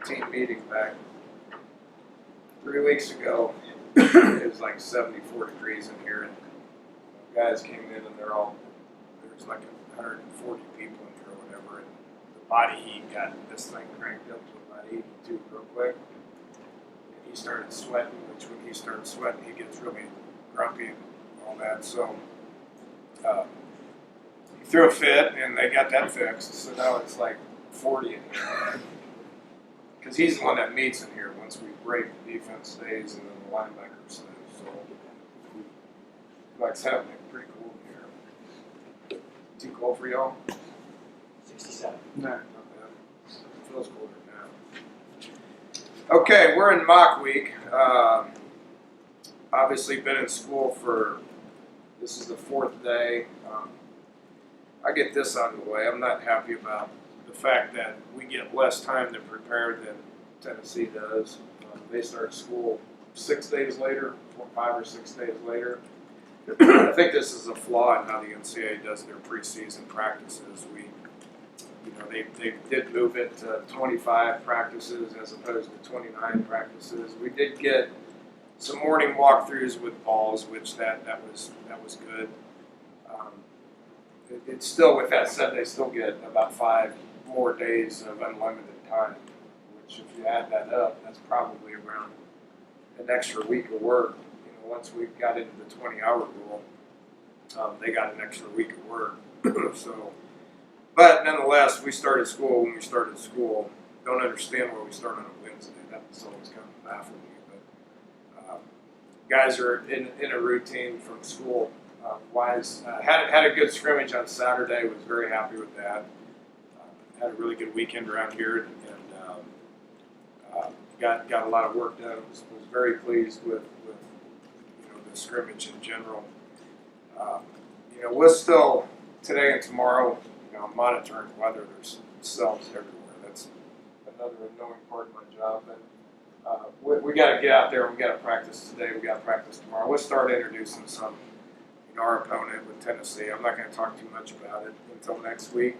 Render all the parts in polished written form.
team meeting back 3 weeks ago. It was like 74 degrees in here, and guys came in and there's like 140 people in here or whatever, and the body heat got this thing cranked up to about 82 real quick. And he started sweating, which when he starts sweating, he gets really grumpy and all that. So he threw a fit, and they got that fixed. So now it's like 40 in here. Because he's the one that meets in here once we break, the defense stays and then the linebacker stays. So, like I said, it's pretty cool in here. Too cold for y'all? 67. No. Not bad. It feels colder now. Okay, we're in mock week. Obviously been in school this is the 4th day. I get this out of the way. I'm not happy about the fact that we get less time to prepare than Tennessee does. They start school 6 days later, 5 or 6 days later. I think this is a flaw in how the NCAA does their preseason practices. They did move it to 25 practices as opposed to 29 practices. We did get some morning walkthroughs with balls, which that was good. It's still, with that said, they still get about 5 more days of unlimited time, which if you add that up, that's probably around an extra week of work. Once we got into the 20-hour rule, they got an extra week of work. So, but nonetheless, we started school when we started school. Don't understand why we start on a Wednesday. That's always kind of baffled me. But guys are in a routine from school wise. Had a good scrimmage on Saturday. Was very happy with that. Had a really good weekend around here, and got a lot of work done. Was very pleased with the scrimmage in general. We're still today and tomorrow monitoring weather. There's cells everywhere. That's another annoying part of my job. And we got to get out there and we got to practice today. We got to practice tomorrow. We'll start introducing some our opponent with Tennessee. I'm not going to talk too much about it until next week.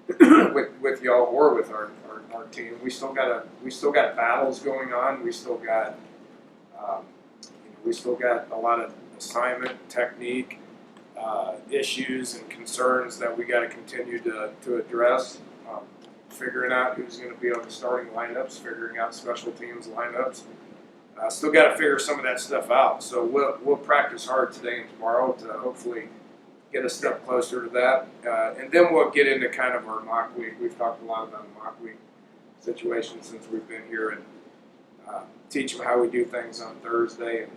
with y'all or with our team, we still got battles going on. We still got a lot of assignment technique issues and concerns that we got to continue to address. Figuring out who's going to be on the starting lineups, figuring out special teams lineups. Still got to figure some of that stuff out. So we'll practice hard today and tomorrow to hopefully get a step closer to that. And then we'll get into kind of our mock week. We've talked a lot about the mock week situation since we've been here, and teach them how we do things on Thursday and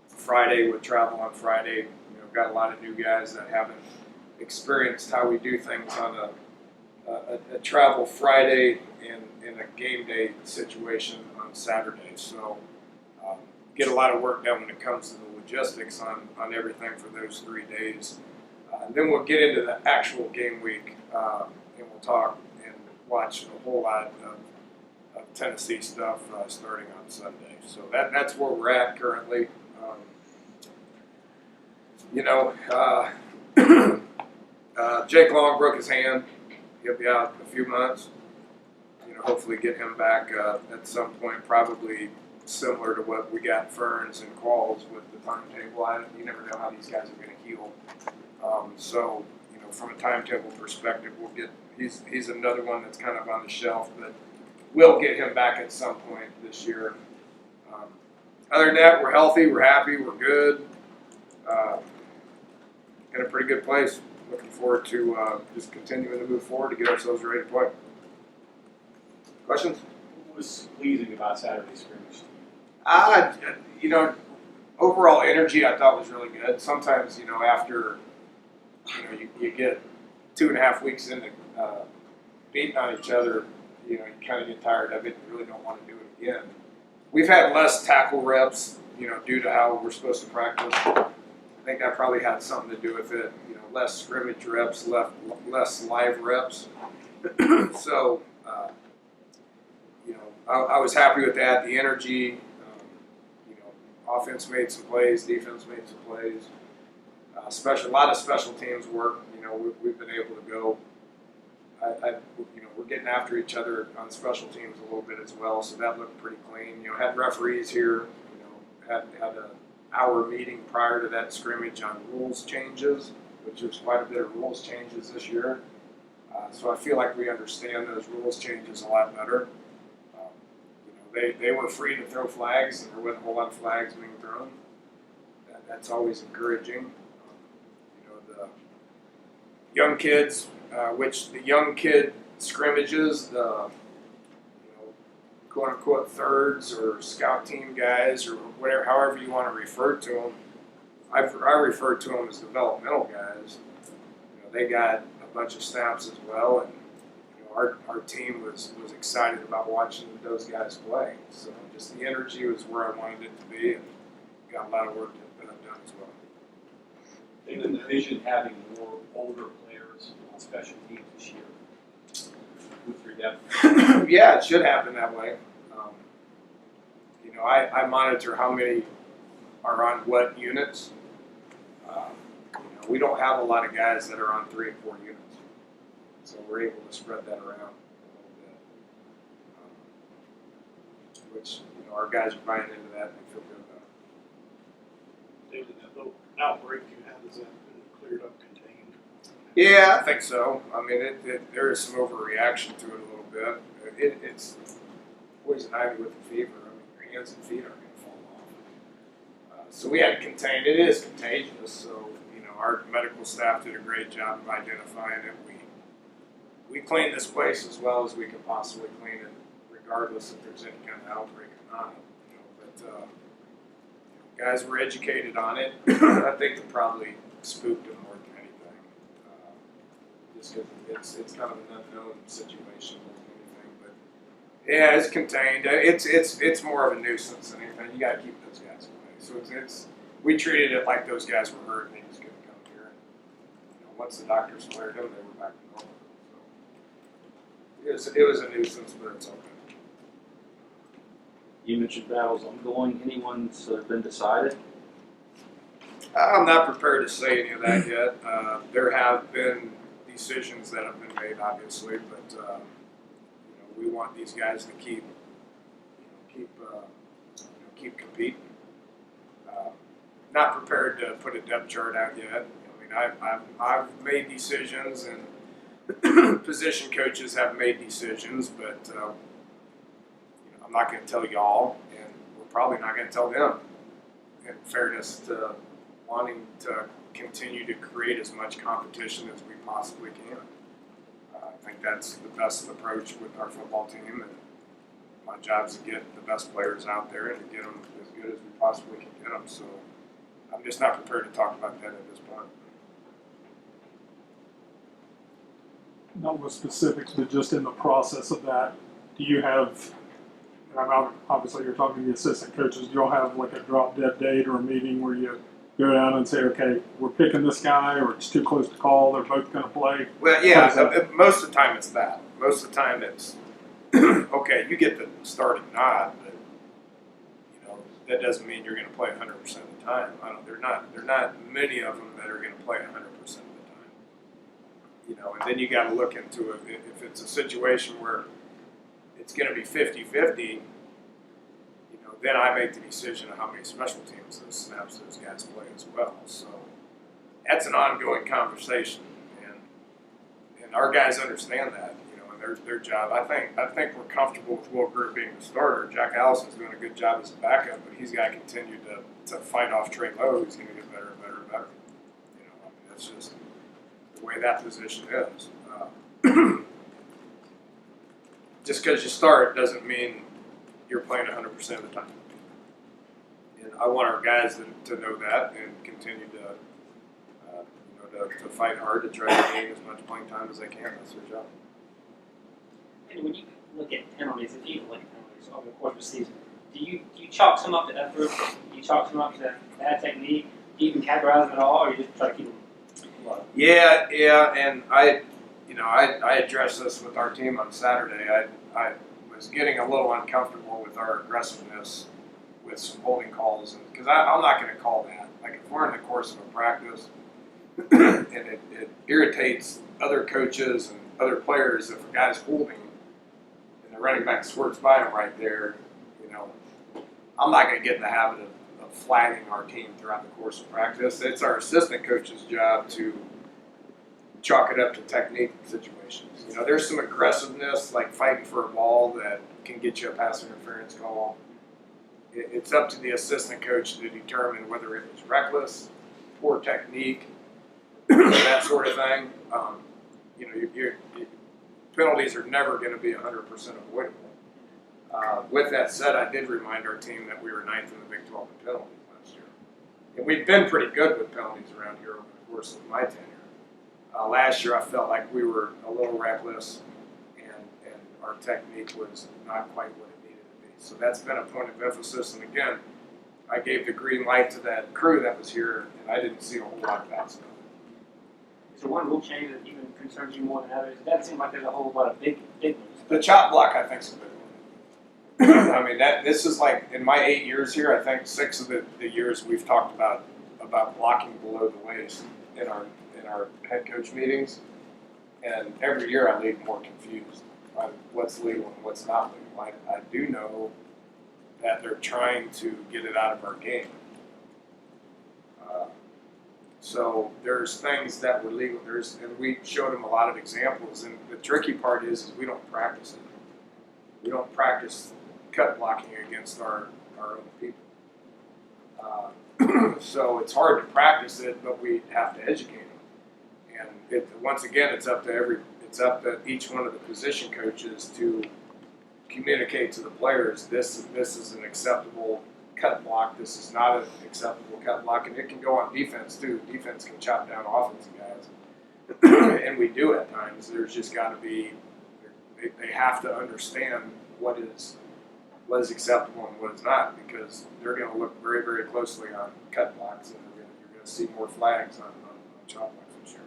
Friday. We'll travel on Friday. Got a lot of new guys that haven't experienced how we do things on a travel Friday in a game day situation on Saturday. So get a lot of work done when it comes to the logistics on everything for those 3 days. And then we'll get into the actual game week, and we'll talk and watch a whole lot of Tennessee stuff starting on Sunday. So that's where we're at currently. Jake Long broke his hand. He'll be out a few months. Hopefully get him back at some point, probably similar to what we got Ferns and Qualls with the timetable. You never know how these guys are going to heal. So, from a timetable perspective, he's another one that's kind of on the shelf, but we'll get him back at some point this year. Other than that, we're healthy, we're happy, we're good. In a pretty good place. Looking forward to just continuing to move forward to get ourselves ready to play. Questions? What was pleasing about Saturday's scrimmage? Overall energy I thought was really good. Sometimes, after you get 2.5 weeks into beating on each other, you kind of get tired of it and really don't want to do it again. We've had less tackle reps, due to how we're supposed to practice. I think that probably had something to do with it. Less scrimmage reps, less live reps. So, I was happy with that. The energy, offense made some plays, defense made some plays. A lot of special teams work. We've been able to go we're getting after each other on special teams a little bit as well, so that looked pretty clean. Had referees here, had an hour meeting prior to that scrimmage on rules changes, which was quite a bit of rules changes this year. So I feel like we understand those rules changes a lot better. They were free to throw flags, and there wasn't a whole lot of flags being thrown. That's always encouraging. The young kids, which the young kid scrimmages, the quote unquote thirds or scout team guys or whatever, however you want to refer to them, I refer to them as developmental guys. They got a bunch of snaps as well, and our team was excited about watching those guys play. So just the energy was where I wanted it to be, and got a lot of work done as well. They envision having more older players on special teams this year with your depth. Yeah, it should happen that way. I monitor how many are on what units. We don't have a lot of guys that are on 3 and 4 units, so we're able to spread that around a little bit. Which our guys are buying into that and they feel good about it. David, that little outbreak you had, has that been cleared up, contained? Yeah, I think so. I mean, there is some overreaction to it a little bit. It's poison ivy with the fever. I mean, your hands and feet aren't going to fall off. So we had to contain it. It is contagious. So our medical staff did a great job of identifying it. We cleaned this place as well as we could possibly clean it, regardless if there's any kind of outbreak or not. But guys were educated on it. I think it probably spooked them more than anything, just because it's kind of an unknown situation more than anything. But yeah, it's contained. It's more of a nuisance than anything. You got to keep those guys away. So we treated it like those guys were hurt and they just couldn't come here. And, once the doctors cleared them, they were back to normal. So it was a nuisance, but it's okay. You mentioned battles ongoing. Anyone's been decided? I'm not prepared to say any of that yet. There have been decisions that have been made, obviously, but we want these guys to keep competing. Not prepared to put a depth chart out yet. I mean, I've made decisions, and position coaches have made decisions, but I'm not going to tell y'all, and we're probably not going to tell them. In fairness to wanting to continue to create as much competition as we possibly can. I think that's the best approach with our football team, and my job is to get the best players out there and to get them as good as we possibly can get them. So I'm just not prepared to talk about that at this point. Not with specifics, but just in the process of that, do you have, and obviously you're talking to the assistant coaches, do you all have like a drop dead date or a meeting where you go down and say, okay, we're picking this guy, or it's too close to call, they're both going to play? Well, yeah, most of the time it's that. Most of the time it's, okay, you get the starting nod, but that doesn't mean you're going to play 100% of the time. There are not many of them that are going to play 100% of the time. And then you got to look into it. If it's a situation where it's going to be 50-50, then I make the decision of how many special teams those snaps those guys play as well. So that's an ongoing conversation, and our guys understand that, and their job. I think we're comfortable with Will Greer being the starter. Jack Allison's doing a good job as a backup, but he's got to continue to fight off Trey Lowe, who's going to get better and better and better. That's just the way that position is. Just because you start doesn't mean you're playing 100% of the time. And I want our guys to know that and continue to fight hard to try to gain as much playing time as they can. That's their job. And when you look at penalties, if you look at penalties over the course of the season, do you chalk some up to effort? Do you chalk some up to bad technique? Do you even categorize them at all, or you just try to keep them low? Yeah, and I addressed this with our team on Saturday. I was getting a little uncomfortable with our aggressiveness with some holding calls, because I'm not going to call that. Like, if we're in the course of a practice and it irritates other coaches and other players, if a guy's holding and the running back squirts by him right there, you know, I'm not going to get in the habit of flagging our team throughout the course of practice. It's our assistant coach's job to chalk it up to technique situations. You know, there's some aggressiveness, like fighting for a ball, that can get you a pass interference call. It's up to the assistant coach to determine whether it was reckless, poor technique, that sort of thing. You know, your penalties are never going to be 100% avoidable. With that said, I did remind our team that we were 9th in the Big 12 in penalties last year. And we've been pretty good with penalties around here over the course of my tenure. Last year, I felt like we were a little reckless, and our technique was not quite what it needed to be. So that's been a point of emphasis. And again, I gave the green light to that crew that was here, and I didn't see a whole lot of bad stuff. Is there one rule change that even concerns you more than others? It doesn't seem like there's a whole lot of big ones. The chop block, I think, is a big one. I mean, this is like, in my 8 years here, I think 6 of the years we've talked about blocking below the waist in our head coach meetings, and every year I leave more confused on what's legal and what's not legal. I do know that they're trying to get it out of our game. So there's things that were legal. And we showed them a lot of examples. And the tricky part is we don't practice it. We don't practice cut blocking against our own people. So it's hard to practice it, but we have to educate them. And once again, it's up to each one of the position coaches to communicate to the players, this is an acceptable cut block, this is not an acceptable cut block, and it can go on defense too. Defense can chop down offensive guys, and we do at times. There's just got to be, they have to understand what is acceptable and what is not, because they're going to look very, very closely on cut blocks, and you're going to see more flags on chop blocks this year.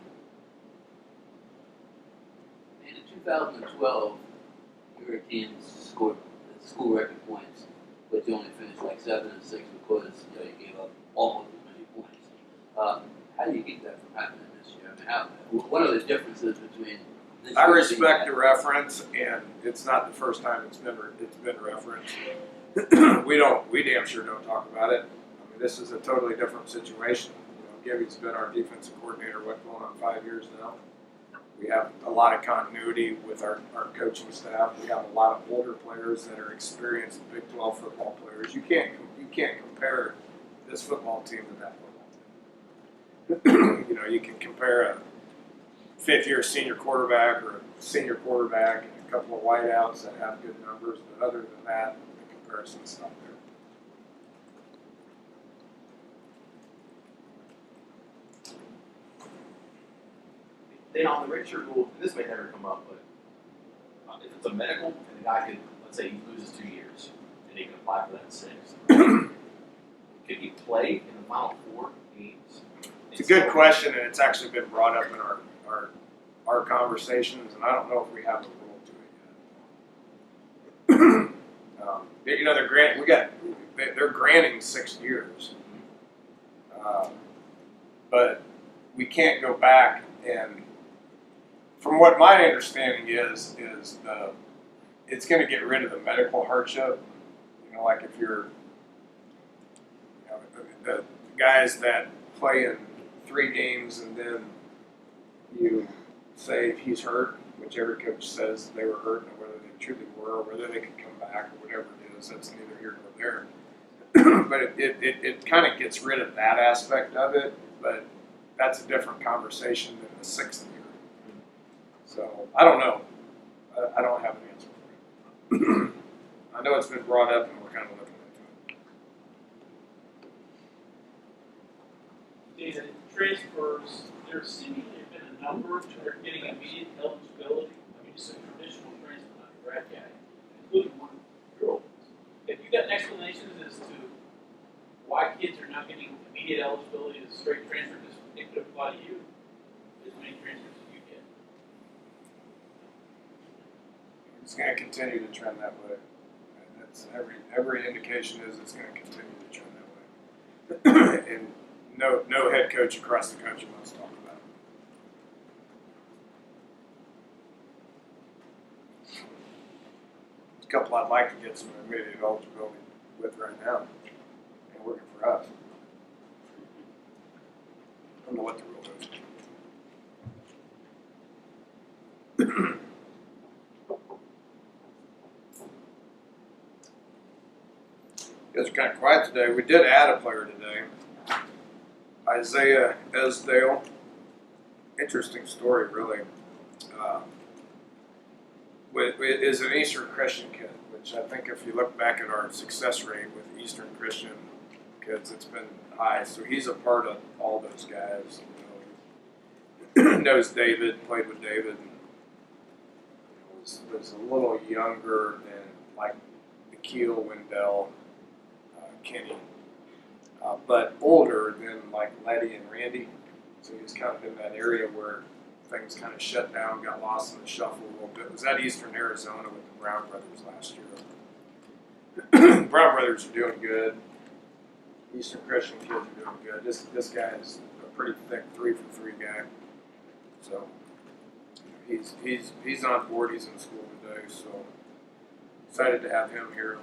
In 2012, your teams scored school record points, but you only finished like 7 and 6 because you gave up almost as many points. How do you keep that from happening this year? I mean, what are the differences between this I year respect and the reference, and it's not the first time it's been referenced. we damn sure don't talk about it. I mean, this is a totally different situation. You know, Gibby's been our defensive coordinator, going on 5 years now. We have a lot of continuity with our coaching staff. We have a lot of older players that are experienced Big 12 football players. You can't compare this football team to that football team. You know, you can compare a fifth-year senior quarterback or a senior quarterback and a couple of whiteouts that have good numbers, but other than that, the comparison's not there. Then on the redshirt rule, and this may never come up, but if it's a medical and the guy could, let's say he loses 2 years and he can apply for that 6th, could he play in the final 4 games? It's a good question, and it's actually been brought up in our conversations, and I don't know if we have a rule to it yet. You know, they're granting 6 years, but we can't go back and. From what my understanding is it's going to get rid of the medical hardship. You know, like if you're, you know, the guys that play in 3 games and then you say he's hurt, which every coach says they were hurt, and whether they truly were or whether they could come back or whatever it is, that's neither here nor there. But it kind of gets rid of that aspect of it, but that's a different conversation than the 6th year. So, I don't know. I don't have an answer for you. I know it's been brought up and we're kind of looking into it. David, transfers, there seemingly have been a number that are getting immediate eligibility. I mean, just a traditional transfer, not a grad guy, including 1-year-olds. Have you got explanations as to why kids are not getting immediate eligibility as straight transfer? Because it could apply to you as many transfers as you get. It's going to continue to trend that way. That's every indication is it's going to continue to trend that way. And no head coach across the country wants to talk about couple I'd like to get some immediate eligibility with right now, and working for us. I don't know what the rule is. You guys are kind of quiet today. We did add a player today, Isaiah Esdale. Interesting story, really. Is an Eastern Christian kid, which I think if you look back at our success rate with Eastern Christian kids, it's been high. So he's a part of all those guys. You know, knows David, played with David. Was a little younger than like Nikhil, Wendell, Kenny, but older than like Letty and Randy. So he was kind of in that area where things kind of shut down, got lost in the shuffle a little bit. It was at Eastern Arizona with the Brown brothers last year. Brown brothers are doing good. Eastern Christian kids are doing good. This guy is a pretty thick 3-for-3 guy. So he's on board. He's in school today. So excited to have him here.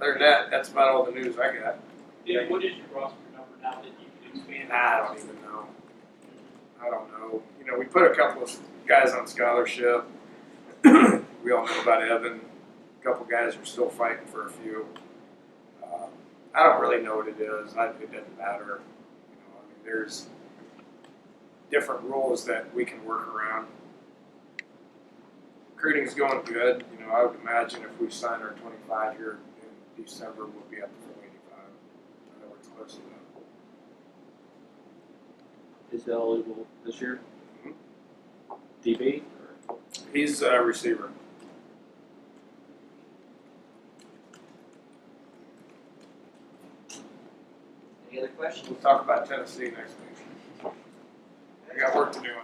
Other than that, that's about all the news I got. Yeah, what is your roster number now that you can expand? I don't even know. I don't know. You know, we put a couple of guys on scholarship. We all know about Evan. A couple guys are still fighting for a few. I don't really know what it is. It doesn't matter. You know, I mean, there's different rules that we can work around. Recruiting's going good. You know, I would imagine if we sign our 25 here in December, we'll be up to 85. I know it's close to that. Is eligible this year? Mhm. DB? He's a receiver. Any other questions? We'll talk about Tennessee next week. I got work to do on